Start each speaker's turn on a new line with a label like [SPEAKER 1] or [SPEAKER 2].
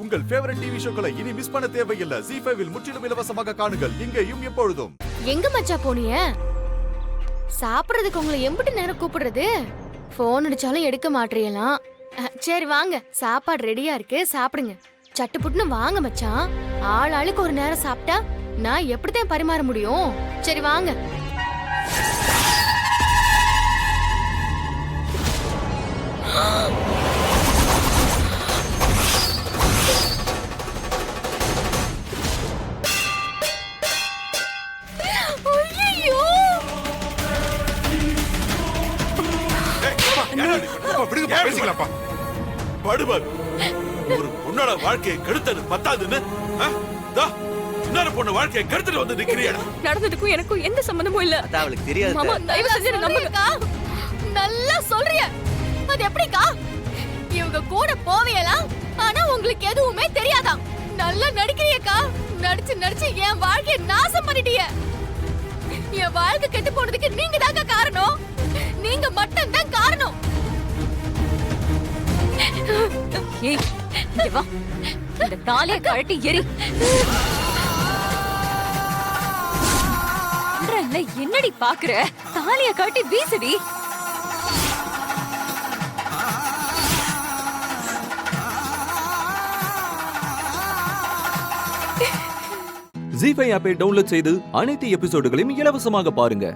[SPEAKER 1] உங்கள் favourite TV ஷோக்களை இனி miss பண்ண தேவையில்லை. ZEE5 இல் முற்றிலும் இலவசமாக காணுங்கள். இங்கேயும் எப்பொழுதும்.
[SPEAKER 2] எங்க மச்சா போனிய? சாப்பிடுறதுக்கு உங்களை எம்பிட்டு நேரம் கூப்பிடுறது? போன் அடிச்சாலும் எடுக்க மாட்டீங்களாம். சரி வாங்க, சாப்பாடு ரெடியா இருக்கு, சாப்பிடுங்க. சட்டுப்புட்டுன்னு வாங்க மச்சான். ஆளுக்கு ஒரு நேரம் சாப்பிட்டா நான் எப்படித்தான் பரிமாற முடியும்? சரி வாங்க.
[SPEAKER 3] ஒரு பொண்ணோட வாழ்க்கையை கெடுத்தது பத்தாதுன்னு இன்னொரு பொண்ணு வாழ்க்கையை கெடுத்துட்டு வந்து நிக்கிறியடா.
[SPEAKER 4] நடந்ததுக்கும் எனக்கும் எந்த சம்பந்தமும் இல்ல.
[SPEAKER 5] அவளுக்கு தெரியாது.
[SPEAKER 4] மாமா தயவு செஞ்சு நம்புங்கக்கா.
[SPEAKER 2] நல்லா சொல்றிய. அது எப்படிக்கா? இவங்க கூட போவியலாம், ஆனா உங்களுக்கு எதுவுமே தெரியாதாம். நல்லா நடிக்கிறீக்கா. நடிச்சு என் வாழ்க்கையை நாசம் பண்ணிட்டீங்க. என் வாழ்க்கை கெட்டு போனதுக்கு நீங்க தாங்க காரணம். நீங்க மட்டும் தான் காரணம்.
[SPEAKER 4] ஏய், இங்க வா. இந்த தாலியை கழட்டி எரி. என்னடி பாக்குற? தாலியை கழட்டி வீசுடி.
[SPEAKER 6] ZEE5 ஆப்பை டவுன்லோட் செய்து அனைத்து எபிசோடுகளையும் இலவசமாக பாருங்க.